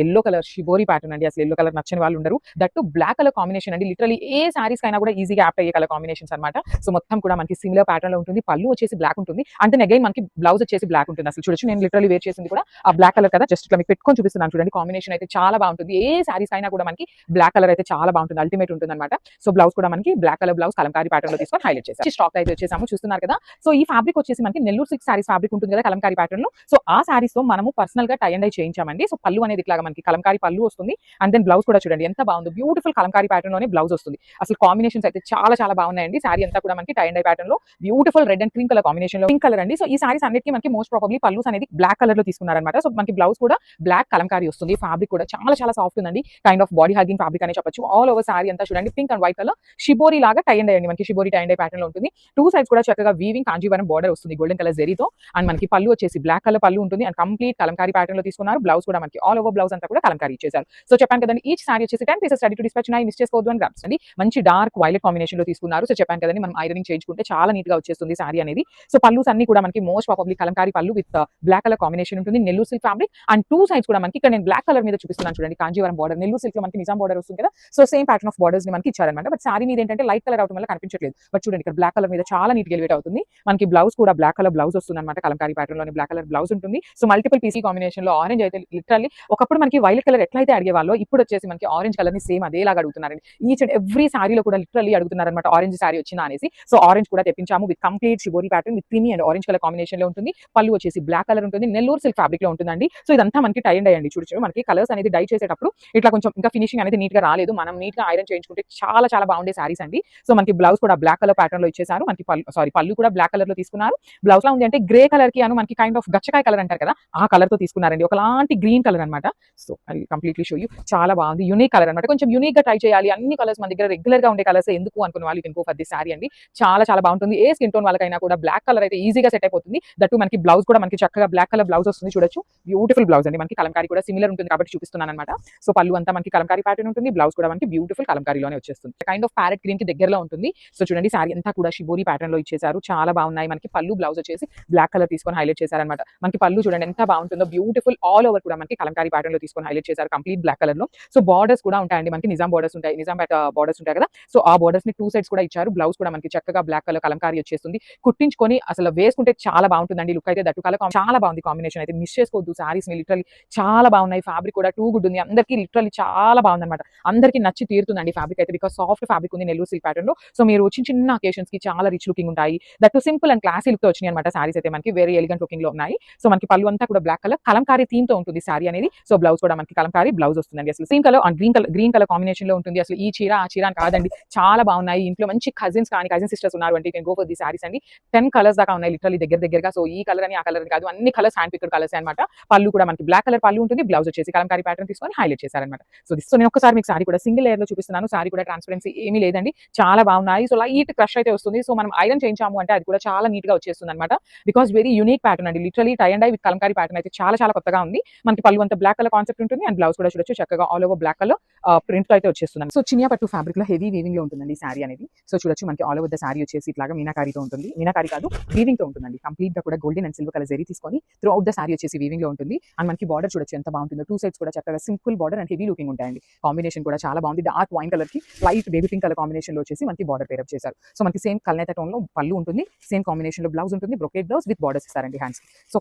yellow colour shibori pattern అండి. అసలు ఎల్లో కలర్ నచ్చని వాళ్ళు ఉండరు. That to black colour combination అండి. లిటరలీ ఏ సారీస్ కైనా కూడా ఈజీగా యాప్ట్ అయ్యే కలర్ కాంబినేషన్స్ అనమాట. సో మొత్తం కూడా మనకి సిమిలర్ ప్యాటర్న్ లో ఉంటుంది. పళ్ళు వచ్చేసి బ్లాక్ ఉంటుంది. అంటే అగైన్ మనకి బ్లౌజ్ వచ్చేసి బ్లాక్ ఉంటుంది. అసలు చూడొచ్చు నేను లిటరలీ వేర్ చేసింది కూడా ఆ బ్లాక్ కలర్ కదా. జస్ట్ ఇట్లా మీకు పెట్టుకొని చూపిస్తున్నాను చూడండి. కాంబినేషన్ అయితే చాలా బాగుంటుంది. ఏ సారీస్ అయినా కూడా మనకి బ్లాక్ కలర్ అయితే చాలా బాగుంటుంది. అల్టిమేట్ ఉంటుంది అనమాట. సో బ్లౌజ్ కూడా మనకి black colour blouse Kalamkari pattern లో తీసుకొని హైలైట్ చేశారు. స్టాక్ అయితే వచ్చేసాము చూస్తున్నారు కదా. సో ఈ ఫ్యాబ్రిక్ వచ్చేసి మనకి నెల్లూరు సిల్క్ సారీస్ ఫ్యాబ్రిక్ ఉంటుంది కదా కలంకారీ ప్యాటర్న్ లో. సో ఆ సారీస్ తో మనము పర్సనల్ గా టై అండ్ డై చేయించామండి. సో పళ్ళు అనేది ఇట్లాగా మనకి కలంకారీ పళ్ళు వస్తుంది. అండ్ దెన్ బ్లౌజ్ కూడా చూడండి ఎంత బాగుందో. బ్యూటిఫుల్ కలంకారీ ప్యాటర్న్ లోనే బ్లౌజ్ వస్తుంది. అసలు కాంబినేషన్స్ అయితే చాలా చాలా బాగున్నాయండి. సారీ అంతా కూడా మనకి టై అండ్ డై ప్యాటర్న్ లో beautiful red and cream colour combination లో పింక్ కలర్ అండి. సో ఈ సారీస్ అన్నిటికీ మనకి మోస్ట్ ప్రాబబ్లీ పళ్ళు అనేది బ్లాక్ కలర్ లో తీసుకున్నారనమాట. సో మనకి బ్లౌజ్ కూడా బ్లాక్ కలంకారీ వస్తుంది. ఫ్యాబ్రిక్ కూడా చాలా చాలా సాఫ్ట్ ఉందండి. Kind of body hugging fabric అని చెప్పొచ్చు. ఆల్ ఓవర్ సారీ అంతా చూడండి pink and white colour shibori లాగా టై అండ్ డై అండి. మనకి shibori tie and dye pattern లో ఉంటుంది. టూ సైడ్స్ కూడా చక్కగా వీవింగ్ కాంజీవరం బార్డర్ వస్తుంది గోల్డెన్ కలర్ జెరీతో. అండ్ మనకి పళ్ళు వచ్చేసి బ్లాక్ కలర్ పళ్ళు ఉంటుంది. అండ్ కంప్లీట్ కలంకారీ ప్యాటర్న్ లో తీసుకున్నారు. బ్లౌజ్ కూడా మనకి ఆల్ ఓవర్ బ్లౌజ్ అంతా కూడా కలంకారీ ఇచ్చేసారు. సో చెప్పాను కదండి ఈచ్ సారీ వచ్చేసి 10 పీసెస్ రెడీ టు డిస్పాచ్ ఉన్నాయి. మిస్ చేసుకోవద్దు అని గ్రామ్స్ అండి. మంచి డార్క్ వైలెట్ కాంబినేషన్ లో తీసుకున్నారు. సో చెప్పాను కదండి మనం ఐరనింగ్ చేయించుకుంటే చాలా నీట్ గా వచ్చేస్తుంది సారీ అనేది. సో పళ్ళుస్ అన్ని కూడా మనకి మోస్ట్ ప్రాబబ్లీ కలంకారీ పళ్ళు విత్ బ్లాక్ కలర్ కాంబినేషన్ ఉంటుంది. Nellore silk fabric and two sides కూడా మనకి ఇక్కడ నేను బ్లాక్ కలర్ మీద చూపిస్తున్నాను చూడండి. కాంజీవరం బార్డర్ నెల్లూరు సిల్క్ లో మనకి నిజాం బార్డర్ వస్తుంది కదా. So same pattern of borders ని మనకి ఇచ్చారనమాట. బట్ సారీ మీద ఏంటంటే లైట్ కలర్ అవడం వల్ల కనిపించట్లేదు. బట్ చూడండి ఇక్కడ బ్లాక్ కలర్ మీద చాలా నీట్ గా ఎలివేట్ అవుతుంది. మనకి బ్లౌజ్ కూడా బ్లాక్ కలర్ బ్లౌజ్ వస్తుంది అనమాట. కలంకారీ ప్యాటర్న్ లోని బ్లాక్ కలర్ బ్లౌజ్ ఉంటుంది. సో మల్టిపుల్ పీసీ కాంబినేషన్ లో ఆరెంజ్ అయితే లిటరల్లీ ఒకప్పుడు మనకి వైలెట్ కలర్ ఎట్లయితే అడిగేవాళ్ళో ఇప్పుడు వచ్చేసి మనకి ఆరెంజ్ కలర్ ని సేమ్ అదేలాగా అడుగుతున్నారండి. ఈచ్ అండ్ ఎవ్రీ సారీలో కూడా లిటరల్లీ అడుగుతున్నారు అనమాట ఆరెంజ్ సారీ వచ్చిందా అనేసి. సో ఆరెంజ్ కూడా తెప్పించాము with complete shibori pattern with creamy and orange colour combination లో ఉంటుంది. పళ్ళు వచ్చేసి బ్లాక్ కలర్ ఉంటుంది. నెల్లూరు సిల్క్ ఫ్యాబ్రిక్ లో ఉంటుందండి. సో ఇదంతా మనకి టై అండ్ డై అండి. చూడొచ్చు మనకి కలర్స్ అనేది డై చేసేటప్పుడు ఇట్లా కొంచెం ఇంకా ఫినిషింగ్ అనేది నీట్ గా రాలేదు. మనం నీట్ గా ఐరన్ చేయించుకుంటే చాలా చాలా బాగుండే సారీస్ అండి. సో మనకి బ్లౌజ్ కూడా బ్లాక్ కలర్ ప్యాటర్న్ లో ఇచ్చేసారు. మనకి పళ్ళు కూడా బ్లాక్ కలర్ లో తీసుకున్నారు. బ్లౌజ్ లో ఉంది అంటే గ్రే కలర్ కి అను మనకి కైండ్ ఆఫ్ గచ్చకాయ కలర్ అంటారు కదా ఆ కలర్ తో తీసుకున్నారండి. ఒకలాంటి గ్రీన్ కలర్ అనమాట. సో అది కంప్లీట్లీ షో యూ చాలా బాగుంది. యూనిక్ కలర్ అనమాట. కొంచెం యూనిక్ గా ట్రై చేయాలి. అన్ని కలర్స్ మన దగ్గర రెగ్యులర్ గా ఉండే కలర్స్ ఎందుకు అనుకున్న వాళ్ళు can go for this sorry అండి. చాలా చాలా బాగుంటుంది. ఏ స్కిన్ టోన్ వాళ్ళకైనా కూడా బ్లాక్ కలర్ అయితే ఈజీగా సెట్ అయిపోతుంది. దట్టు మనకి బ్లౌజ్ కూడా మనకి చక్కగా బ్లాక్ కలర్ బ్లౌజ్ వస్తుంది. చూడొచ్చు బ్యూటిఫుల్ బ్లౌజ్ అండి. మనకి కలంకారీ కూడా సిమిలర్ ఉంటుంది కాబట్టి చూపిస్తున్నాను అనమాట. సో పళ్ళు అంతా మనకి కలంకారీ ప్యాటర్న్ ఉంటుంది. బ్లౌజ్ కూడా మనకి బ్యూటిఫుల్ కలంకారీలోనే వచ్చేస్తుంది. కైండ్ ఆఫ్ ప్యారెట్ గ్రీన్ కి దగ్గరలో ఉంటుంది. సో చూడండి సారీ అంతా కూడా షిబోరి ప్యాటర్న్ లో ఇచ్చేసారు. చాలా బాగున్నాయి. మనకి పళ్ళు బ్లౌజ్ వచ్చేసి బ్లాక్ కలర్ తీసుకొని హైలైట్ చేశారనమాట. మనకి పళ్ళు చూడండి ఎంత బాగుంటుందో. బ్యూటిఫుల్ ఆల్ ఓవర్ కూడా మనకి కలంకారీ ప్యాటర్న్ లో తీసుకొని హైలైట్ చేశారు కంప్లీట్ బ్లాక్ కలర్ లో. సో బార్డర్స్ కూడా ఉంటాయండి. మనకి నిజాం బార్డర్స్ ఉంటాయి. నిజాం బార్డర్స్ ఉంటాయి కదా. సో ఆ బార్డర్స్ ని టూ సైడ్స్ కూడా ఇచ్చారు. బ్లౌజ్ కూడా మనకి చక్కగా బ్లాక్ కలర్ కలంకారీ వచ్చేస్తుంది. కుట్టించుకొని అసలు వేసుకుంటే చాలా బాగుంటుందండి. లుక్ అయితే దట్టు కలర్ చాలా బాగుంది. కాంబినేషన్ అయితే మిస్ చేసుకోవద్దు. సారీస్ ని లిటరల్లీ చాలా బాగున్నాయి. ఫ్యాబ్రిక్ కూడా టూ గుడ్ ఉంది. అందరికీ లిటరల్లీ చాలా బాగుంది అనమాట. అందరికీ నచ్చి తీరుతుందండి ఫ్యాబ్రిక్ అయితే. బికాస్ సాఫ్ట్ ఫ్యాబ్రిక్ ఉంది నెల్లూరు సిల్క్ ప్యాటర్న్ లో. సో మీరు చిన్న చిన్న అకేషన్స్ కి చాలా రిచ్ లుకింగ్ ఉంటాయి. That simple and classy look తో వచ్చినాయి అనమాట. సారీస్ అయితే మనకి వెరీ ఎలిగెంట్ లుకింగ్ లో ఉన్నాయి. సో మనకి పళ్ళు అంతా కూడా బ్లాక్ కలర్ కలంకారీ థీమ్ తో ఉంటుంది సారీ అనేది. సో బ్లౌజ్ కూడా మనకి కలంకారీ బ్లౌజ్ వస్తుందండి. అసలు same colour and green colour combination లో ఉంటుంది. అసలు ఈ చీర ఆ చీర అని కాదండి. చాలా బాగున్నాయి. ఇంట్లో మంచి కజిన్స్ కానీ కజిన్ సిస్టర్స్ ఉన్నారు అంటే can go for the saris అండి. 10 కలర్స్ దాకా ఉన్నాయి లిటరల్లీ దగ్గరగా. సో ఈ కలర్ అని ఆ కలర్ అని కాదు. అన్ని కలర్స్ హ్యాండ్ పిక్డ్ కలర్స్ అనమాట. పళ్ళు కూడా మనకి బ్లాక్ కలర్ పళ్ళు ఉంటుంది. బ్లౌజ్ వచ్చేసి కలంకారీ ప్యాటర్న్ తీసుకొని హైలైట్ చేశారనమాట. సో నేను ఒకసారి మీకు సారీ కూడా సింగిల్ లేయర్ లో చూపిస్తున్నాను. సారీ కూడా ట్రాన్స్పరెన్సీ ఏమీ లేదండి. చాలా బాగున్నాయి. సో లైట్ క్రష్ అయితే వస్తుంది. సో మనం ఐరన్ చేయించాము అంటే అది కూడా చాలా నీట్ గా వచ్చేస్తుంది అనమాట. బికాస్ వెరీ యూనిక్ ప్యాటర్న్ అండి. Literally tie and dye with Kalamkari pattern అయితే చాలా చాలా కొత్తగా ఉంది. మనకి పళ్ళు అంతా బ్లాక్ కలర్ కాన్సెప్ట్ ఉంటుంది. అండ్ బ్లౌజ్ కూడా చూడొచ్చు చక్కగా all over black colour print తో అయితే వచ్చేస్తుంది. సో చినియా పట్టు ఫ్యాబ్రిక్ లో హెవీ వీవింగ్ లో ఉంటుందండి సారీ అనేది. సో చూడొచ్చు మనకి ఆల్ ఓవర్ ద సారీ వచ్చేసి ఇట్లాగా మీనాకారీతో ఉంటుంది. మీనాకారీ కాదు వీవింగ్ తో ఉంటుందండి. కంప్లీట్ గా కూడా golden and silver colour zari తీసుకొని త్రూ అవుట్ ద సారీ వచ్చేసి వీవింగ్ లో ఉంటుంది. అండ్ మనకి బార్డర్ చూడొచ్చు ఎంత బాగుంటుందో. టూ సైడ్స్ కూడా చక్కగా simple border and heavy looking ఉంటాయండి. కాంబినేషన్ కూడా చాలా బాగుంది. డార్క్ వైన్ కలర్ కి light baby pink colour combination లో వచ్చేసి మనకి బార్డర్ పేరప్ చేశారు. సో మనకి సేమ్ కల్నేత టోన్ లో పళ్ళు ఉంటుంది. సేమ్ కాంబినేషన్ లో బ్లౌజ్ ఉంటుంది. బ్రొకేట్ బ్లౌజ్ విత్ బార్డర్స్ ఇస్తారండి హ్యాండ్స్. సో